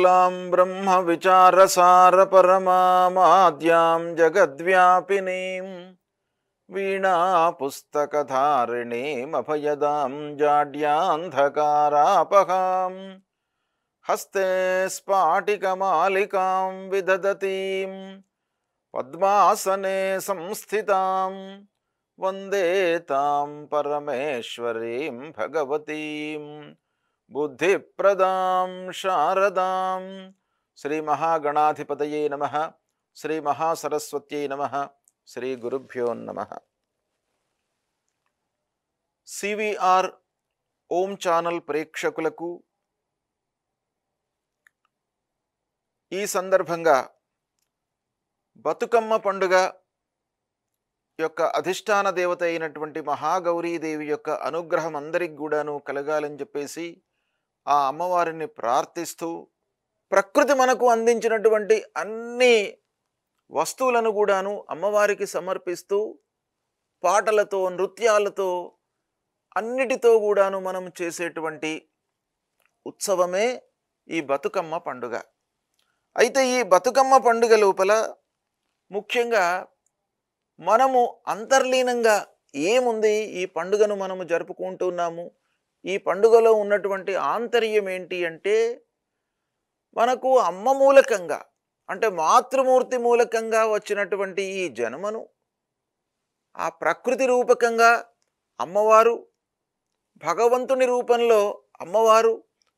सकलां ब्रह्म विचारसार परमाद्यां जगद्व्यापिनीं वीणा पुस्तकधारिणीं अभयदां जाड्यान्धकारापहां हस्ते स्फाटिकमालिकां विदधतीं पद्मासने संस्थितां वन्दे तां परमेश्वरीं भगवतीं बुद्धिप्रदां शारदां। श्री महागणाधिपतये नमः। श्री महासरस्वत्यै नमः। श्री गुरुभ्यो नमः। సివిఆర్ ఓం ఛానల్ ప్రేక్షకులకు ఈ సందర్భంగా బతుకమ్మ పండుగ యొక్క అధిష్టాన దేవత అయినటువంటి మహాగౌరీదేవి యొక్క అనుగ్రహం అందరికి కూడాను కలగాలని చెప్పేసి ఆ అమ్మవారిని ప్రార్థిస్తూ ప్రకృతి మనకు అందించినటువంటి అన్ని వస్తువులను కూడాను అమ్మవారికి సమర్పిస్తూ పాటలతో నృత్యాలతో అన్నిటితో కూడాను మనం చేసేటువంటి ఉత్సవమే ఈ బతుకమ్మ పండుగ. అయితే ఈ బతుకమ్మ పండుగ లోపల ముఖ్యంగా మనము అంతర్లీనంగా ఏముంది, ఈ పండుగను మనము జరుపుకుంటున్నాము, ఈ పండుగలో ఉన్నటువంటి ఆంతర్యం ఏంటి అంటే, మనకు అమ్మ మూలకంగా అంటే మాతృమూర్తి మూలకంగా వచ్చినటువంటి ఈ జన్మను ఆ ప్రకృతి రూపకంగా అమ్మవారు, భగవంతుని రూపంలో అమ్మవారు,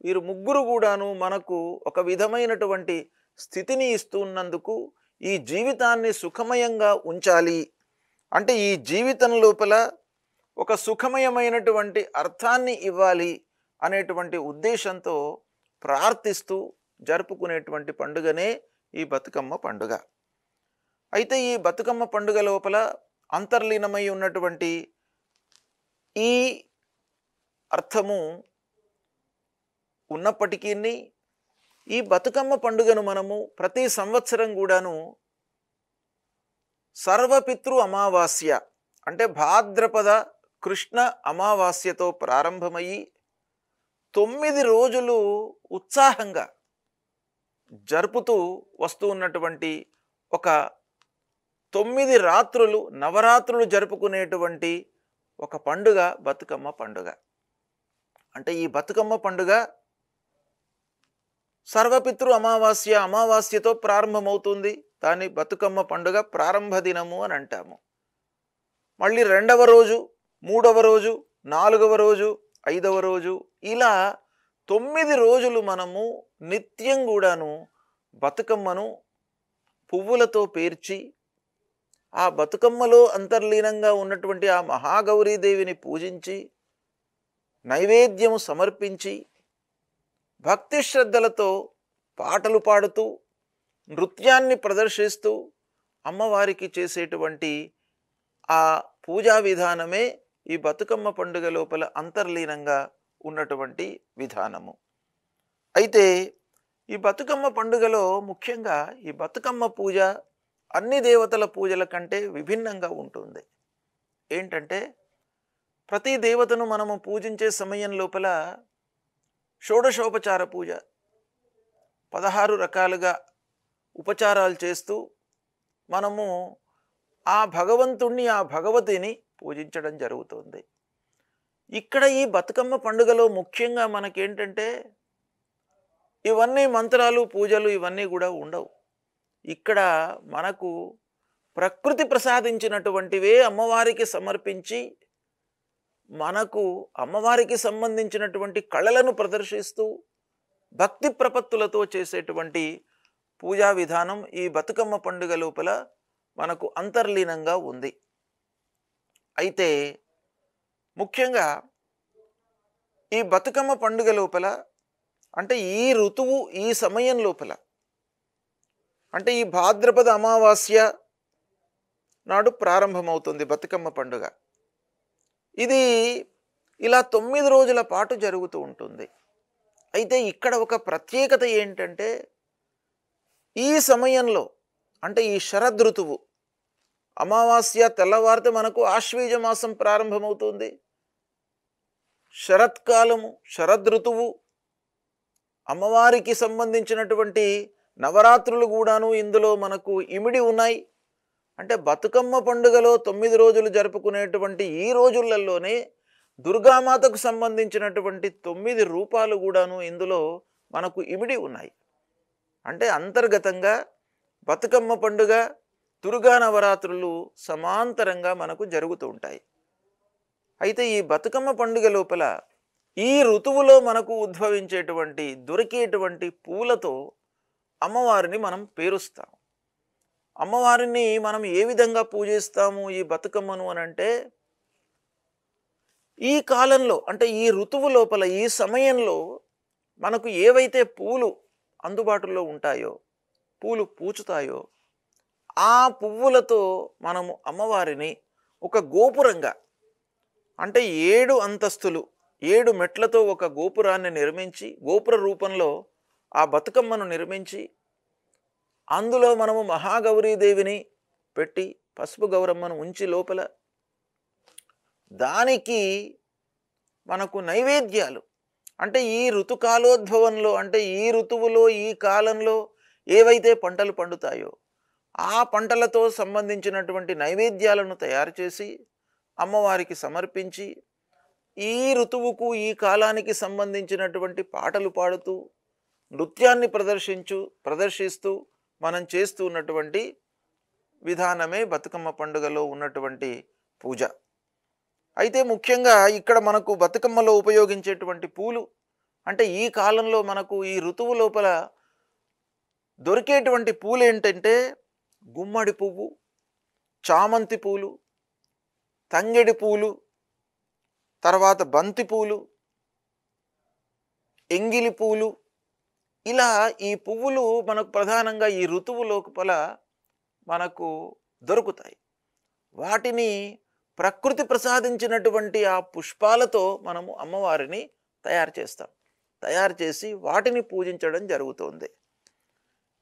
వీరు ముగ్గురు కూడాను మనకు ఒక విధమైనటువంటి స్థితిని ఇస్తున్నందుకు ఈ జీవితాన్ని సుఖమయంగా ఉంచాలి అంటే, ఈ జీవితం లోపల ఒక సుఖమయమైనటువంటి అర్థాన్ని ఇవ్వాలి అనేటువంటి ఉద్దేశంతో ప్రార్థిస్తూ జరుపుకునేటువంటి పండుగనే ఈ బతుకమ్మ పండుగ. అయితే ఈ బతుకమ్మ పండుగ లోపల అంతర్లీనమై ఉన్నటువంటి ఈ అర్థము ఉన్నప్పటికీ ఈ బతుకమ్మ పండుగను మనము ప్రతి సంవత్సరం కూడాను సర్వపితృ అమావాస్య అంటే భాద్రపద కృష్ణ అమావాస్యతో ప్రారంభమయ్యి 9 రోజులు ఉత్సాహంగా జరుపుతూ వస్తూ ఉన్నటువంటి ఒక 9 రాత్రులు నవరాత్రులు జరుపుకునేటువంటి ఒక పండుగ బతుకమ్మ పండుగ. అంటే ఈ బతుకమ్మ పండుగ సర్వపితృ అమావాస్యతో ప్రారంభమవుతుంది. దాన్ని బతుకమ్మ పండుగ ప్రారంభ దినము అని అంటాము. మళ్ళీ 2వ రోజు, 3వ రోజు, 4వ రోజు, 5వ రోజు, ఇలా 9 రోజులు మనము నిత్యం కూడాను బతుకమ్మను పువ్వులతో పేర్చి ఆ బతుకమ్మలో అంతర్లీనంగా ఉన్నటువంటి ఆ మహాగౌరీదేవిని పూజించి నైవేద్యము సమర్పించి భక్తి శ్రద్ధలతో పాటలు పాడుతూ నృత్యాన్ని ప్రదర్శిస్తూ అమ్మవారికి చేసేటువంటి ఆ పూజా విధానమే ఈ బతుకమ్మ పండుగ లోపల అంతర్లీనంగా ఉన్నటువంటి విధానము. అయితే ఈ బతుకమ్మ పండుగలో ముఖ్యంగా ఈ బతుకమ్మ పూజ అన్ని దేవతల పూజల కంటే విభిన్నంగా ఉంటుంది. ఏంటంటే, ప్రతి దేవతను మనము పూజించే సమయం లోపల షోడశోపచార పూజ 16 రకాలుగా ఉపచారాలు చేస్తూ మనము ఆ భగవంతుణ్ణి, ఆ భగవతిని పూజించడం జరుగుతుంది. ఇక్కడ ఈ బతుకమ్మ పండుగలో ముఖ్యంగా మనకేంటంటే, ఇవన్నీ మంత్రాలు పూజలు ఇవన్నీ కూడా ఉండవు. ఇక్కడ మనకు ప్రకృతి ప్రసాదించినటువంటివే అమ్మవారికి సమర్పించి మనకు అమ్మవారికి సంబంధించినటువంటి కళలను ప్రదర్శిస్తూ భక్తి ప్రపత్తులతో చేసేటువంటి పూజా విధానం ఈ బతుకమ్మ పండుగ లోపల మనకు అంతర్లీనంగా ఉంది. అయితే ముఖ్యంగా ఈ బతుకమ్మ పండుగ లోపల అంటే ఈ ఋతువు ఈ సమయం లోపల అంటే ఈ భాద్రపద అమావాస్య నాడు ప్రారంభమవుతుంది బతుకమ్మ పండుగ. ఇది ఇలా 9 రోజుల పాటు జరుగుతూ ఉంటుంది. అయితే ఇక్కడ ఒక ప్రత్యేకత ఏంటంటే, ఈ సమయంలో అంటే ఈ శరదృతువు అమావాస్య తెల్లవారితే మనకు ఆశ్వీజ మాసం ప్రారంభమవుతుంది. శరత్కాలము, శరదృతువు అమ్మవారికి సంబంధించినటువంటి నవరాత్రులు కూడాను ఇందులో మనకు ఇమిడి ఉన్నాయి. అంటే బతుకమ్మ పండుగలో 9 రోజులు జరుపుకునేటువంటి ఈ రోజులలోనే దుర్గామాతకు సంబంధించినటువంటి 9 రూపాలు కూడాను ఇందులో మనకు ఇమిడి ఉన్నాయి. అంటే అంతర్గతంగా బతుకమ్మ పండుగ, దుర్గా నవరాత్రులు సమాంతరంగా మనకు జరుగుతూ ఉంటాయి. అయితే ఈ బతుకమ్మ పండుగ లోపల ఈ ఋతువులో మనకు ఉద్భవించేటువంటి దొరికేటువంటి పూలతో అమ్మవారిని మనం పేరుస్తాం. అమ్మవారిని మనం ఏ విధంగా పూజిస్తాము ఈ బతుకమ్మను అనంటే, ఈ కాలంలో అంటే ఈ ఋతువు లోపల ఈ సమయంలో మనకు ఏవైతే పూలు అందుబాటులో ఉంటాయో, పూలు పూచుతాయో, ఆ పువ్వులతో మనము అమ్మవారిని ఒక గోపురంగా అంటే 7 అంతస్తులు 7 మెట్లతో ఒక గోపురాన్ని నిర్మించి, గోపుర రూపంలో ఆ బతుకమ్మను నిర్మించి, అందులో మనము మహాగౌరీదేవిని పెట్టి పసుపు గౌరమ్మను ఉంచి లోపల దానికి మనకు నైవేద్యాలు అంటే ఈ ఋతుకాలోద్భవంలో అంటే ఈ ఋతువులో ఈ కాలంలో ఏవైతే పంటలు పండుతాయో ఆ పంటలతో సంబంధించినటువంటి నైవేద్యాలను తయారు చేసి అమ్మవారికి సమర్పించి, ఈ ఋతువుకు ఈ కాలానికి సంబంధించినటువంటి పాటలు పాడుతూ నృత్యాన్ని ప్రదర్శిస్తూ మనం చేస్తూ ఉన్నటువంటి విధానమే బతుకమ్మ పండుగలో ఉన్నటువంటి పూజ. అయితే ముఖ్యంగా ఇక్కడ మనకు బతుకమ్మలో ఉపయోగించేటువంటి పూలు అంటే ఈ కాలంలో మనకు ఈ ఋతువు లోపల దొరికేటువంటి పూలు ఏంటంటే గుమ్మడి పువ్వు, చామంతి పూలు, తంగెడి పూలు, తర్వాత బంతి పూలు, ఎంగిలి పూలు, ఇలా ఈ పువ్వులు మనకు ప్రధానంగా ఈ ఋతువు లోపల మనకు దొరుకుతాయి. వాటిని ప్రకృతి ప్రసాదించినటువంటి ఆ పుష్పాలతో మనము అమ్మవారిని తయారు చేస్తాం. తయారు చేసి వాటిని పూజించడం జరుగుతుంది.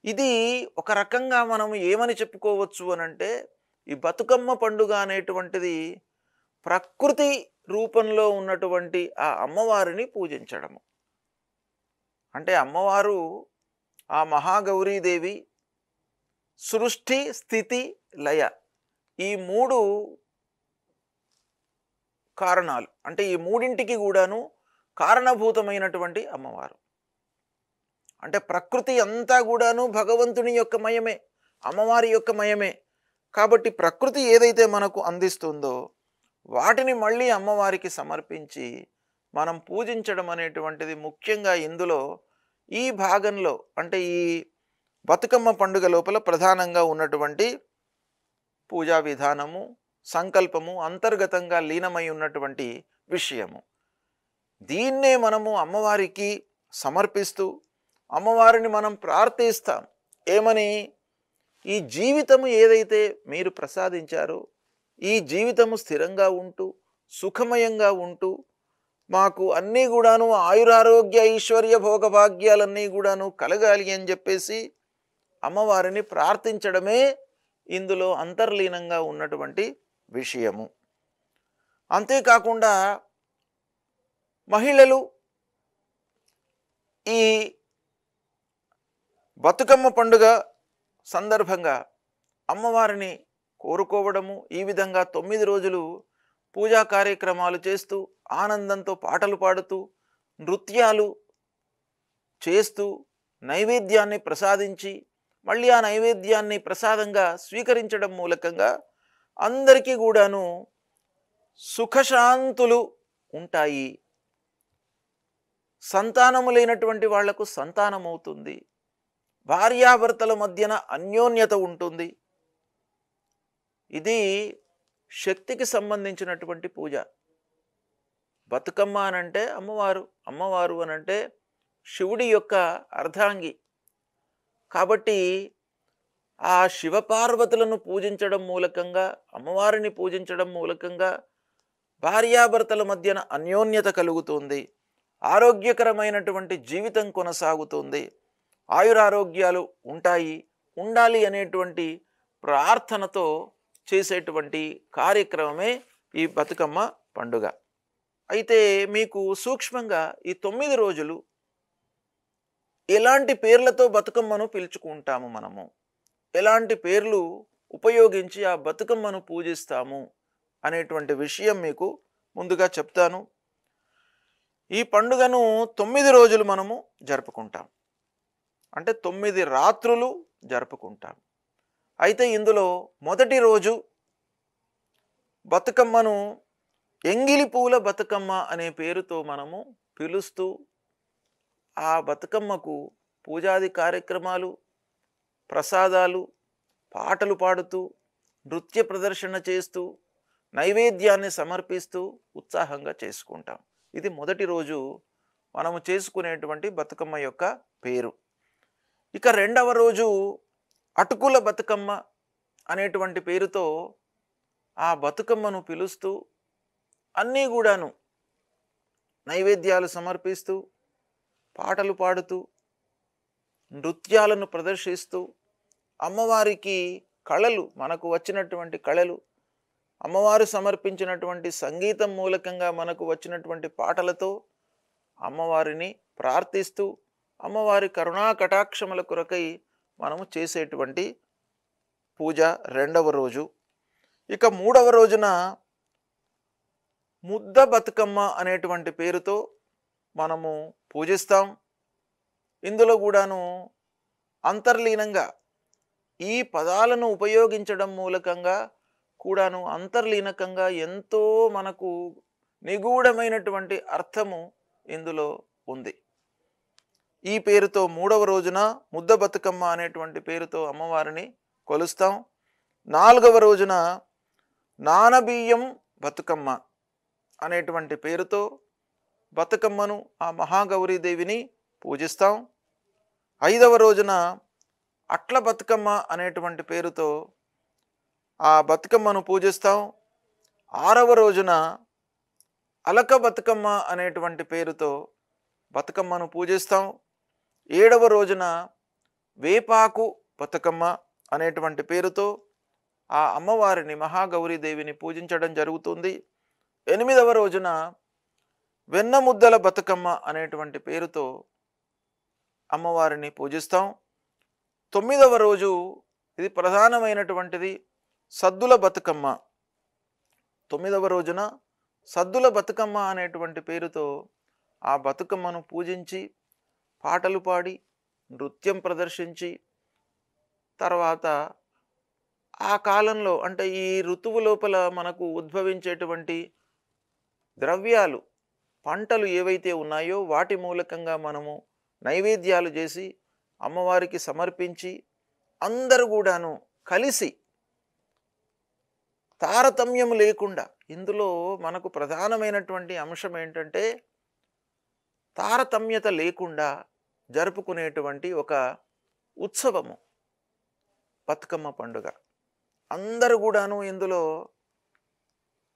ఇది ఒక రకంగా మనము ఏమని చెప్పుకోవచ్చు అనంటే, ఈ బతుకమ్మ పండుగ అనేటువంటిది ప్రకృతి రూపంలో ఉన్నటువంటి ఆ అమ్మవారిని పూజించడము. అంటే అమ్మవారు ఆ మహాగౌరీదేవి సృష్టి, స్థితి, లయ ఈ 3 కారణాలు అంటే ఈ మూడింటికి కూడాను కారణభూతమైనటువంటి అమ్మవారు. అంటే ప్రకృతి అంతా కూడాను భగవంతుని యొక్క మయమే, అమ్మవారి యొక్క మయమే. కాబట్టి ప్రకృతి ఏదైతే మనకు అందిస్తుందో వాటిని మళ్ళీ అమ్మవారికి సమర్పించి మనం పూజించడం అనేటువంటిది ముఖ్యంగా ఇందులో ఈ భాగంలో అంటే ఈ బతుకమ్మ పండుగ లోపల ప్రధానంగా ఉన్నటువంటి పూజా విధానము, సంకల్పము అంతర్గతంగా లీనమై ఉన్నటువంటి విషయము. దీన్నే మనము అమ్మవారికి సమర్పిస్తూ అమ్మవారిని మనం ప్రార్థిస్తాం. ఏమని? ఈ జీవితము ఏదైతే మీరు ప్రసాదించారో ఈ జీవితము స్థిరంగా ఉంటూ సుఖమయంగా ఉంటూ మాకు అన్నీ కూడాను ఆయురారోగ్య ఐశ్వర్య భోగభాగ్యాలన్నీ కూడాను కలగాలి అని చెప్పేసి అమ్మవారిని ప్రార్థించడమే ఇందులో అంతర్లీనంగా ఉన్నటువంటి విషయము. అంతేకాకుండా మహిళలు ఈ బతుకమ్మ పండుగ సందర్భంగా అమ్మవారిని కోరుకోవడము, ఈ విధంగా 9 రోజులు పూజా కార్యక్రమాలు చేస్తూ ఆనందంతో పాటలు పాడుతూ నృత్యాలు చేస్తూ నైవేద్యాన్ని ప్రసాదించి మళ్ళీ ఆ నైవేద్యాన్ని ప్రసాదంగా స్వీకరించడం మూలకంగా అందరికీ కూడాను సుఖశాంతులు ఉంటాయి. సంతానము లేనటువంటి వాళ్లకు సంతానం అవుతుంది. భార్యాభర్తల మధ్యన అన్యోన్యత ఉంటుంది. ఇది శక్తికి సంబంధించినటువంటి పూజ. బతుకమ్మ అనంటే అమ్మవారు, అమ్మవారు అనంటే శివుడి యొక్క అర్ధాంగి. కాబట్టి ఆ శివపార్వతులను పూజించడం మూలకంగా, అమ్మవారిని పూజించడం మూలకంగా భార్యాభర్తల మధ్యన అన్యోన్యత కలుగుతుంది. ఆరోగ్యకరమైనటువంటి జీవితం కొనసాగుతుంది. ఆయురారోగ్యాలు ఉంటాయి, ఉండాలి అనేటువంటి ప్రార్థనతో చేసేటువంటి కార్యక్రమమే ఈ బతుకమ్మ పండుగ. అయితే మీకు సూక్ష్మంగా ఈ 9 రోజులు ఎలాంటి పేర్లతో బతుకమ్మను పిలుచుకుంటాము మనము, ఎలాంటి పేర్లు ఉపయోగించి ఆ బతుకమ్మను పూజిస్తాము అనేటువంటి విషయం మీకు ముందుగా చెప్తాను. ఈ పండుగను 9 రోజులు మనము జరుపుకుంటాం. అంటే 9 రాత్రులు జరుపుకుంటాం. అయితే ఇందులో మొదటి రోజు బతుకమ్మను ఎంగిలి పూల బతుకమ్మ అనే పేరుతో మనము పిలుస్తూ ఆ బతుకమ్మకు పూజాది కార్యక్రమాలు, ప్రసాదాలు, పాటలు పాడుతూ, నృత్య ప్రదర్శన చేస్తూ, నైవేద్యాన్ని సమర్పిస్తూ ఉత్సాహంగా చేసుకుంటాం. ఇది మొదటి రోజు మనము చేసుకునేటువంటి బతుకమ్మ యొక్క పేరు. ఇక రెండవ రోజు అటుకుల బతుకమ్మ అనేటువంటి పేరుతో ఆ బతుకమ్మను పిలుస్తూ అన్నీ కూడాను నైవేద్యాలు సమర్పిస్తూ, పాటలు పాడుతూ, నృత్యాలను ప్రదర్శిస్తూ, అమ్మవారికి కళలు, మనకు వచ్చినటువంటి కళలు, అమ్మవారు సమర్పించినటువంటి సంగీతం మూలకంగా మనకు వచ్చినటువంటి పాటలతో అమ్మవారిని ప్రార్థిస్తూ, అమ్మవారి కరుణా కటాక్షముల కొరకై మనము చేసేటువంటి పూజ రెండవ రోజు. ఇక మూడవ రోజున ముద్ద బతుకమ్మ అనేటువంటి పేరుతో మనము పూజిస్తాం. ఇందులో కూడాను అంతర్లీనంగా ఈ పదాలను ఉపయోగించడం మూలకంగా కూడాను అంతర్లీనకంగా ఎంతో మనకు నిగూఢమైనటువంటి అర్థము ఇందులో ఉంది. ఈ పేరుతో మూడవ రోజున ముద్ద బతుకమ్మ అనేటువంటి పేరుతో అమ్మవారిని కొలుస్తాం. నాలుగవ రోజున నానబియ్యం బతుకమ్మ అనేటువంటి పేరుతో బతుకమ్మను, ఆ మహాగౌరీదేవిని పూజిస్తాం. ఐదవ రోజున అట్ల బతుకమ్మ అనేటువంటి పేరుతో ఆ బతుకమ్మను పూజిస్తాం. ఆరవ రోజున అలక బతుకమ్మ అనేటువంటి పేరుతో బతుకమ్మను పూజిస్తాం. ఏడవ రోజున వేపాకు బతుకమ్మ అనేటువంటి పేరుతో ఆ అమ్మవారిని, మహాగౌరీదేవిని పూజించడం జరుగుతుంది. ఎనిమిదవ రోజున వెన్నముద్దల బతుకమ్మ అనేటువంటి పేరుతో అమ్మవారిని పూజిస్తాం. తొమ్మిదవ రోజు, ఇది ప్రధానమైనటువంటిది, సద్దుల బతుకమ్మ. తొమ్మిదవ రోజున సద్దుల బతుకమ్మ అనేటువంటి పేరుతో ఆ బతుకమ్మను పూజించి, పాటలు పాడి, నృత్యం ప్రదర్శించి, తర్వాత ఆ కాలంలో అంటే ఈ ఋతువు లోపల మనకు ఉద్భవించేటువంటి ద్రవ్యాలు, పంటలు ఏవైతే ఉన్నాయో వాటి మూలకంగా మనము నైవేద్యాలు చేసి అమ్మవారికి సమర్పించి అందరూ కూడాను కలిసి తారతమ్యం లేకుండా, ఇందులో మనకు ప్రధానమైనటువంటి అంశం ఏంటంటే తారతమ్యత లేకుండా జరుపుకునేటువంటి ఒక ఉత్సవము బతుకమ్మ పండుగ. అందరూ కూడాను ఇందులో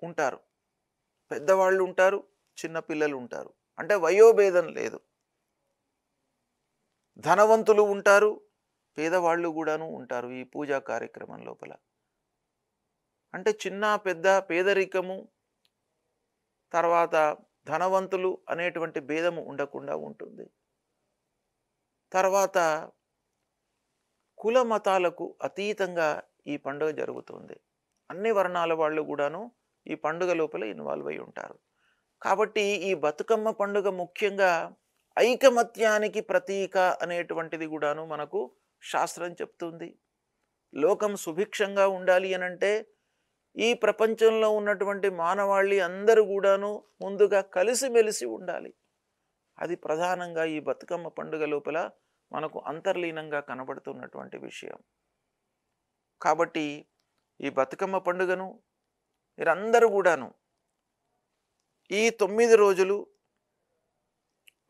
ఉంటారు. పెద్దవాళ్ళు ఉంటారు, చిన్నపిల్లలు ఉంటారు. అంటే వయోభేదం లేదు. ధనవంతులు ఉంటారు, పేదవాళ్ళు కూడాను ఉంటారు ఈ పూజా కార్యక్రమం లోపల. అంటే చిన్న పెద్ద, పేదరికము, తర్వాత ధనవంతులు అనేటువంటి భేదము ఉండకుండా ఉంటుంది. తర్వాత కుల మతాలకు అతీతంగా ఈ పండుగ జరుగుతుంది. అన్ని వర్ణాల వాళ్ళు కూడాను ఈ పండుగ లోపల ఇన్వాల్వ్ అయి ఉంటారు. కాబట్టి ఈ బతుకమ్మ పండుగ ముఖ్యంగా ఐకమత్యానికి ప్రతీక అనేటువంటిది కూడాను మనకు శాస్త్రం చెప్తుంది. లోకం సుభిక్షంగా ఉండాలి అనంటే ఈ ప్రపంచంలో ఉన్నటువంటి మానవాళి అందరూ కూడాను ముందుగా కలిసిమెలిసి ఉండాలి. అది ప్రధానంగా ఈ బతుకమ్మ పండుగ లోపల మనకు అంతర్లీనంగా కనబడుతున్నటువంటి విషయం. కాబట్టి ఈ బతుకమ్మ పండుగను మీరందరూ కూడాను ఈ 9 రోజులు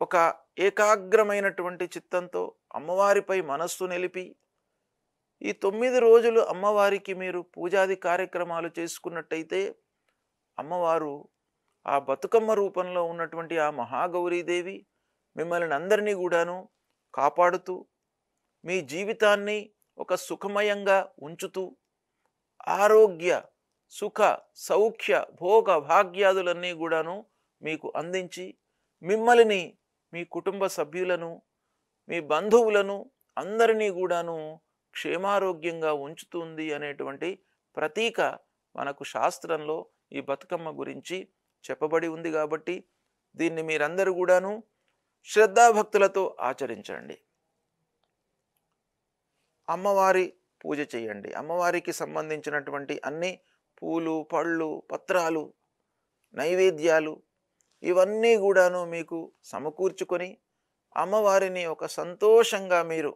ఒక ఏకాగ్రమైనటువంటి చిత్తంతో అమ్మవారిపై మనస్సు నిలిపి ఈ 9 రోజులు అమ్మవారికి మీరు పూజాది కార్యక్రమాలు చేసుకున్నట్టయితే అమ్మవారు ఆ బతుకమ్మ రూపంలో ఉన్నటువంటి ఆ మహాగౌరీదేవి మిమ్మల్ని అందరినీ కూడాను కాపాడుతూ మీ జీవితాన్ని ఒక సుఖమయంగా ఉంచుతూ ఆరోగ్య, సుఖ, సౌఖ్య, భోగ భాగ్యాదులన్నీ కూడాను మీకు అందించి మిమ్మల్ని, మీ కుటుంబ సభ్యులను, మీ బంధువులను అందరినీ కూడాను క్షేమారోగ్యంగా ఉంచుతుంది అనేటువంటి ప్రతీక మనకు శాస్త్రంలో ఈ బతుకమ్మ గురించి చెప్పబడి ఉంది. కాబట్టి దీన్ని మీరందరూ కూడాను శ్రద్ధాభక్తులతో ఆచరించండి. అమ్మవారి పూజ చేయండి. అమ్మవారికి సంబంధించినటువంటి అన్ని పూలు, పళ్ళు, పత్రాలు, నైవేద్యాలు ఇవన్నీ కూడాను మీకు సమకూర్చుకొని అమ్మవారిని ఒక సంతోషంగా మీరు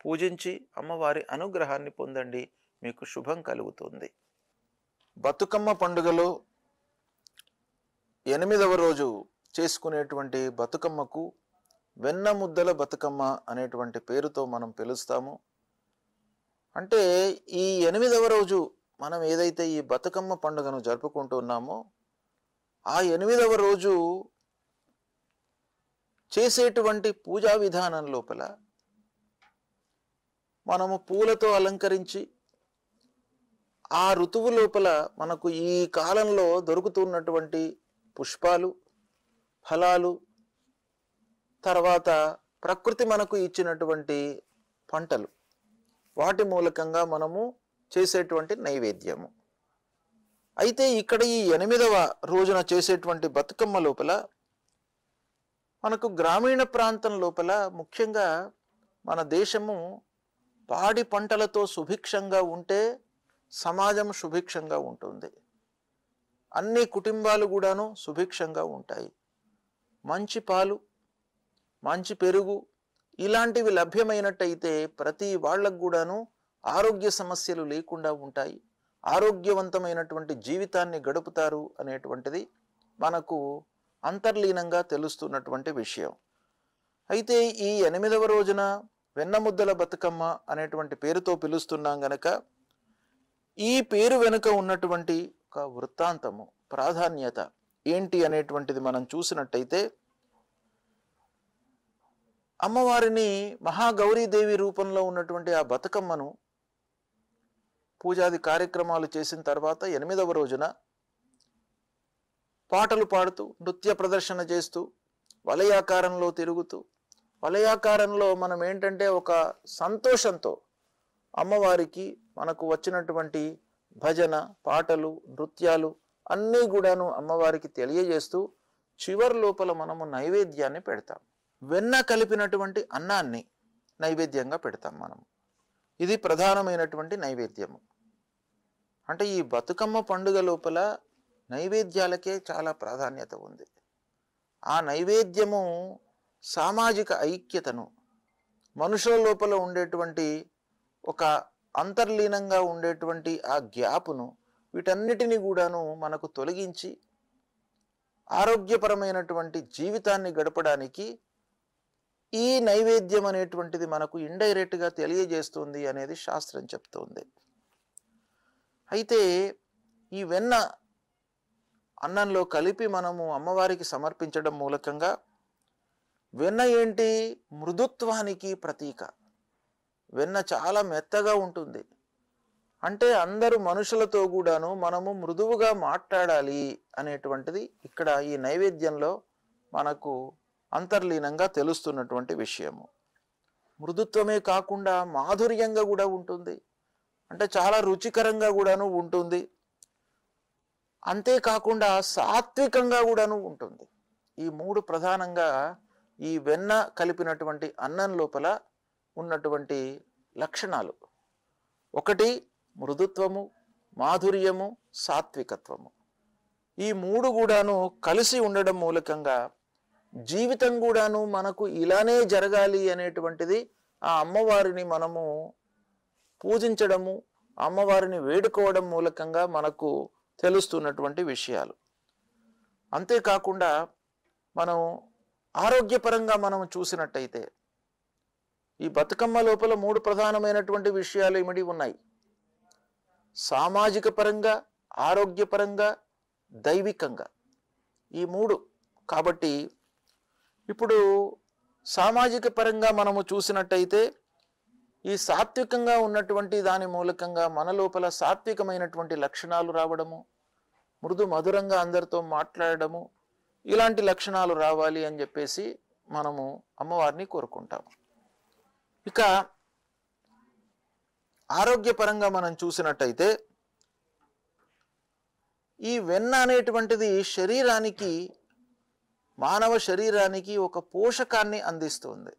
పూజించి అమ్మవారి అనుగ్రహాన్ని పొందండి. మీకు శుభం కలుగుతుంది. బతుకమ్మ పండుగలో 8వ రోజు చేసుకునేటువంటి బతుకమ్మకు వెన్న ముద్దల బతుకమ్మ అనేటువంటి పేరుతో మనం పిలుస్తాము. అంటే ఈ 8వ రోజు మనం ఏదైతే ఈ బతుకమ్మ పండుగను జరుపుకుంటున్నామో ఆ 8వ రోజు చేసేటువంటి పూజా విధానం లోపల మనము పూలతో అలంకరించి ఆ ఋతువు లోపల మనకు ఈ కాలంలో దొరుకుతున్నటువంటి పుష్పాలు, ఫలాలు, తర్వాత ప్రకృతి మనకు ఇచ్చినటువంటి పంటలు, వాటి మూలకంగా మనము చేసేటువంటి నైవేద్యము. అయితే ఇక్కడ ఈ 8వ రోజున చేసేటువంటి బతుకమ్మ లోపల మనకు గ్రామీణ ప్రాంతం లోపల ముఖ్యంగా మన దేశము పాడి పంటలతో సుభిక్షంగా ఉంటే సమాజం సుభిక్షంగా ఉంటుంది. అన్ని కుటుంబాలు కూడాను సుభిక్షంగా ఉంటాయి. మంచి పాలు, మంచి పెరుగు ఇలాంటివి లభ్యమైనట్టయితే ప్రతి వాళ్ళకు కూడాను ఆరోగ్య సమస్యలు లేకుండా ఉంటాయి. ఆరోగ్యవంతమైనటువంటి జీవితాన్ని గడుపుతారు అనేటువంటిది మనకు అంతర్లీనంగా తెలుస్తున్నటువంటి విషయం. అయితే ఈ 8వ రోజున వెన్నముద్దల బతుకమ్మ అనేటువంటి పేరుతో పిలుస్తున్నాం గనక ఈ పేరు వెనుక ఉన్నటువంటి ఒక వృత్తాంతము, ప్రాధాన్యత ఏంటి అనేటువంటిది మనం చూసినట్టయితే అమ్మవారిని మహాగౌరీదేవి రూపంలో ఉన్నటువంటి ఆ బతుకమ్మను పూజాది కార్యక్రమాలు చేసిన తర్వాత 8వ రోజున పాటలు పాడుతూ నృత్య ప్రదర్శన చేస్తూ వలయాకారంలో తిరుగుతూ, వలయాకారంలో మనం ఏంటంటే ఒక సంతోషంతో అమ్మవారికి మనకు వచ్చినటువంటి భజన, పాటలు, నృత్యాలు అన్నీ కూడాను అమ్మవారికి తెలియజేస్తూ చివరి లోపల మనము నైవేద్యాన్ని పెడతాం. వెన్న కలిపినటువంటి అన్నాన్ని నైవేద్యంగా పెడతాం మనం. ఇది ప్రధానమైనటువంటి నైవేద్యము. అంటే ఈ బతుకమ్మ పండుగ లోపల నైవేద్యాలకే చాలా ప్రాధాన్యత ఉంది. ఆ నైవేద్యము సామాజిక ఐక్యతను, మనుషుల లోపల ఉండేటువంటి ఒక అంతర్లీనంగా ఉండేటువంటి ఆ గ్యాపును, వీటన్నిటిని కూడాను మనకు తొలగించి ఆరోగ్యపరమైనటువంటి జీవితాన్ని గడపడానికి ఈ నైవేద్యం అనేటువంటిది మనకు ఇండైరెక్ట్గా తెలియజేస్తుంది అనేది శాస్త్రం చెప్తోంది. అయితే ఈ వెన్న అన్నంలో కలిపి మనము అమ్మవారికి సమర్పించడం మూలకంగా వెన్న ఏంటి? మృదుత్వానికి ప్రతీక. వెన్న చాలా మెత్తగా ఉంటుంది. అంటే అందరూ మనుషులతో కూడాను మనము మృదువుగా మాట్లాడాలి అనేటువంటిది ఇక్కడ ఈ నైవేద్యంలో మనకు అంతర్లీనంగా తెలుస్తున్నటువంటి విషయము. మృదుత్వమే కాకుండా మాధుర్యంగా కూడా ఉంటుంది. అంటే చాలా రుచికరంగా కూడాను ఉంటుంది. అంతేకాకుండా సాత్వికంగా కూడాను ఉంటుంది. ఈ మూడు ప్రధానంగా ఈ వెన్న కలిపినటువంటి అన్నం లోపల ఉన్నటువంటి లక్షణాలు. ఒకటి మృదుత్వము, మాధుర్యము, సాత్వికత్వము. ఈ మూడు కూడాను కలిసి ఉండడం మూలకంగా జీవితం కూడాను మనకు ఇలానే జరగాలి అనేటువంటిది ఆ అమ్మవారిని మనము పూజించడము, అమ్మవారిని వేడుకోవడం మూలకంగా మనకు తెలుస్తున్నటువంటి విషయాలు. అంతేకాకుండా మనం ఆరోగ్యపరంగా మనం చూసినట్టయితే ఈ బతుకమ్మ లోపల మూడు ప్రధానమైనటువంటి విషయాలు ఇమిడి ఉన్నాయి. సామాజిక పరంగా, ఆరోగ్యపరంగా, దైవికంగా, ఈ మూడు. కాబట్టి ఇప్పుడు సామాజిక పరంగా మనము చూసినట్టయితే ఈ సాత్వికంగా ఉన్నటువంటి దాని మూలకంగా మన లోపల సాత్వికమైనటువంటి లక్షణాలు రావడము, మృదు మధురంగా అందరితో మాట్లాడడము, ఇలాంటి లక్షణాలు రావాలి అని చెప్పేసి మనము అమ్మవారిని కోరుకుంటాం. ఇక ఆరోగ్యపరంగా మనం చూసినట్టయితే ఈ వెన్న అనేటువంటిది శరీరానికి, మానవ శరీరానికి ఒక పోషకాన్ని అందిస్తుంది.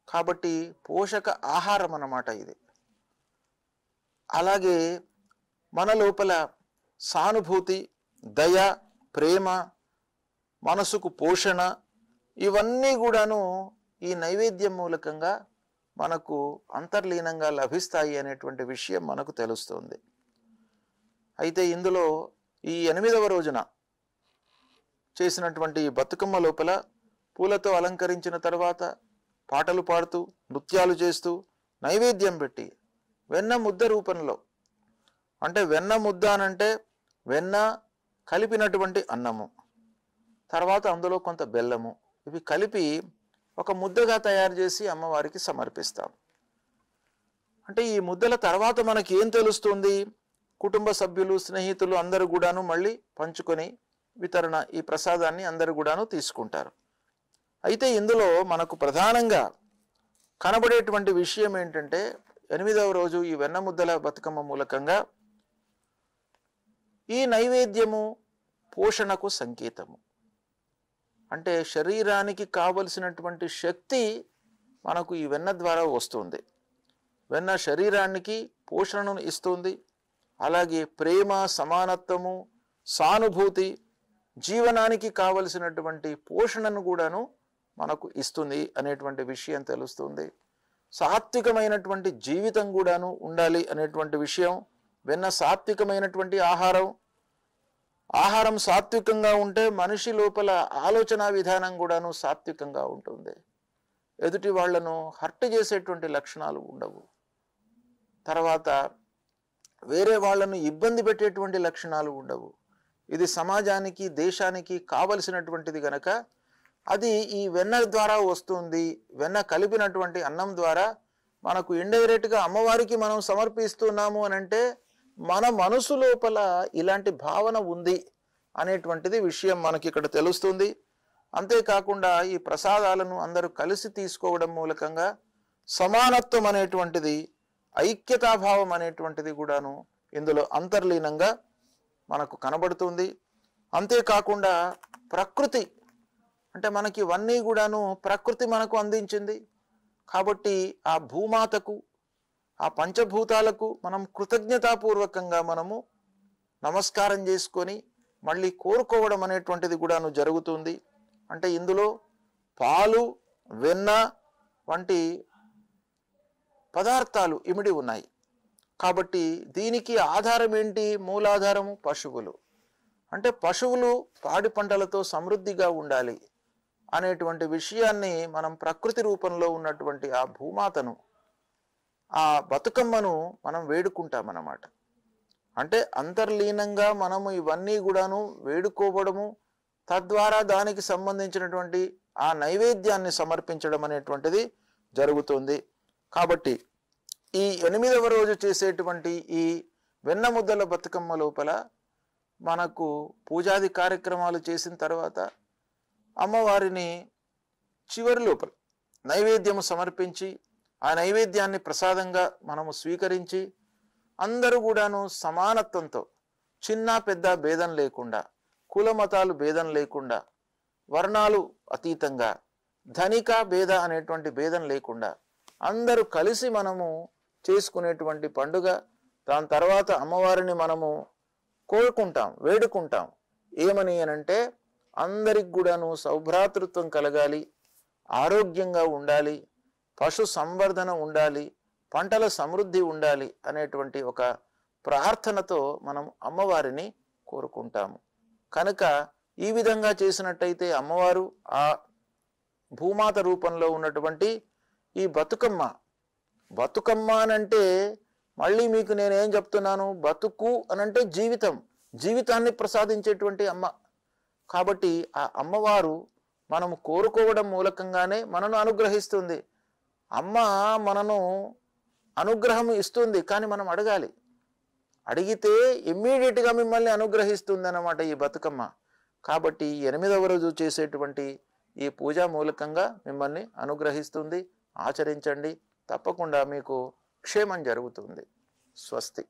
కాబట్టి పోషక ఆహారం అన్నమాట ఇది. అలాగే మన లోపల సానుభూతి, దయ, ప్రేమ, మనసుకు పోషణ ఇవన్నీ కూడాను ఈ నైవేద్యం మూలకంగా మనకు అంతర్లీనంగా లభిస్తాయి అనేటువంటి విషయం మనకు తెలుస్తుంది. అయితే ఇందులో ఈ 8వ రోజున చేసినటువంటి బతుకమ్మ లోపల పూలతో అలంకరించిన తర్వాత పాటలు పాడుతూ నృత్యాలు చేస్తూ నైవేద్యం పెట్టి వెన్న ముద్ద రూపంలో, అంటే వెన్న ముద్ద అనంటే వెన్న కలిపినటువంటి అన్నము, తర్వాత అందులో కొంత బెల్లము, ఇవి కలిపి ఒక ముద్దగా తయారు చేసి అమ్మవారికి సమర్పిస్తాం. అంటే ఈ ముద్దల తర్వాత మనకి ఏం తెలుస్తుంది? కుటుంబ సభ్యులు, స్నేహితులు అందరూ కూడాను మళ్ళీ పంచుకొని వితరణ, ఈ ప్రసాదాన్ని అందరూ కూడాను తీసుకుంటారు. అయితే ఇందులో మనకు ప్రధానంగా కనబడేటువంటి విషయం ఏంటంటే 8వ రోజు ఈ వెన్న ముద్దల బతుకమ్మ మూలకంగా ఈ నైవేద్యము పోషణకు సంకేతము. అంటే శరీరానికి కావలసినటువంటి శక్తి మనకు ఈ వెన్న ద్వారా వస్తుంది. వెన్న శరీరానికి పోషణను ఇస్తుంది. అలాగే ప్రేమ, సమానత్వము, సానుభూతి, జీవనానికి కావలసినటువంటి పోషణను కూడాను మనకు ఇస్తుంది అనేటువంటి విషయం తెలుస్తుంది. సాత్వికమైనటువంటి జీవితం కూడాను ఉండాలి అనేటువంటి విషయం. వెన్న సాత్వికమైనటువంటి ఆహారం. ఆహారం సాత్వికంగా ఉంటే మనిషి లోపల ఆలోచన విధానం కూడాను సాత్వికంగా ఉంటుంది. ఎదుటి వాళ్లను హర్ట్ చేసేటువంటి లక్షణాలు ఉండవు. తర్వాత వేరే వాళ్లను ఇబ్బంది పెట్టేటువంటి లక్షణాలు ఉండవు. ఇది సమాజానికి, దేశానికి కావలసినటువంటిది గనక అది ఈ వెన్న ద్వారా వస్తుంది. వెన్న కలిపినటువంటి అన్నం ద్వారా మనకు ఇండైరెక్ట్గా అమ్మవారికి మనం సమర్పిస్తున్నాము అని అంటే మన మనసు లోపల ఇలాంటి భావన ఉంది అనేటువంటిది విషయం మనకి ఇక్కడ తెలుస్తుంది. అంతేకాకుండా ఈ ప్రసాదాలను అందరూ కలిసి తీసుకోవడం మూలకంగా సమానత్వం అనేటువంటిది, ఐక్యతాభావం అనేటువంటిది కూడాను ఇందులో అంతర్లీనంగా మనకు కనబడుతుంది. అంతేకాకుండా ప్రకృతి, అంటే మనకి ఇవన్నీ కూడాను ప్రకృతి మనకు అందించింది. కాబట్టి ఆ భూమాతకు, ఆ పంచభూతాలకు మనం కృతజ్ఞతాపూర్వకంగా మనము నమస్కారం చేసుకొని మళ్ళీ కోరుకోవడం అనేటువంటిది కూడాను జరుగుతుంది. అంటే ఇందులో పాలు, వెన్న వంటి పదార్థాలు ఇమిడి ఉన్నాయి. కాబట్టి దీనికి ఆధారం ఏంటి? మూలాధారము పశువులు. అంటే పశువులు పాడి పంటలతో సమృద్ధిగా ఉండాలి అనేటువంటి విషయాన్ని మనం ప్రకృతి రూపంలో ఉన్నటువంటి ఆ భూమాతను, ఆ బతుకమ్మను మనం వేడుకుంటామన్నమాట. అంటే అంతర్లీనంగా మనము ఇవన్నీ కూడాను వేడుకోవడము, తద్వారా దానికి సంబంధించినటువంటి ఆ నైవేద్యాన్ని సమర్పించడం అనేటువంటిది జరుగుతుంది. కాబట్టి ఈ 8వ రోజు చేసేటువంటి ఈ వెన్న ముద్దల బతుకమ్మ లోపల మనకు పూజాది కార్యక్రమాలు చేసిన తర్వాత అమ్మవారిని చివరి లోపల నైవేద్యము సమర్పించి ఆ నైవేద్యాన్ని ప్రసాదంగా మనము స్వీకరించి అందరూ కూడాను సమానత్వంతో, చిన్న పెద్ద భేదం లేకుండా, కులమతాలు భేదం లేకుండా, వర్ణాలు అతీతంగా, ధనిక భేద అనేటువంటి భేదం లేకుండా అందరూ కలిసి మనము చేసుకునేటువంటి పండుగ. దాని తర్వాత అమ్మవారిని మనము కోరుకుంటాం, వేడుకుంటాం. ఏమని అనంటే అందరికి కూడాను సౌభ్రాతృత్వం కలగాలి, ఆరోగ్యంగా ఉండాలి, పశు సంవర్ధన ఉండాలి, పంటల సమృద్ధి ఉండాలి అనేటువంటి ఒక ప్రార్థనతో మనం అమ్మవారిని కోరుకుంటాము. కనుక ఈ విధంగా చేసినట్టయితే అమ్మవారు ఆ భూమాత రూపంలో ఉన్నటువంటి ఈ బతుకమ్మ అనంటే మళ్ళీ మీకు నేనేం చెప్తున్నాను? బతుకు అనంటే జీవితం, జీవితాన్ని ప్రసాదించేటువంటి అమ్మ. కాబట్టి ఆ అమ్మవారు మనము కోరుకోవడం మూలకంగానే మనను అనుగ్రహిస్తుంది. అమ్మ మనను అనుగ్రహం ఇస్తుంది, కానీ మనం అడగాలి. అడిగితే ఇమ్మీడియట్గా మిమ్మల్ని అనుగ్రహిస్తుంది అన్నమాట ఈ బతుకమ్మ. కాబట్టి 8వ రోజు చేసేటువంటి ఈ పూజా మూలకంగా మిమ్మల్ని అనుగ్రహిస్తుంది. ఆచరించండి, తప్పకుండా మీకు క్షేమం జరుగుతుంది. స్వస్తి.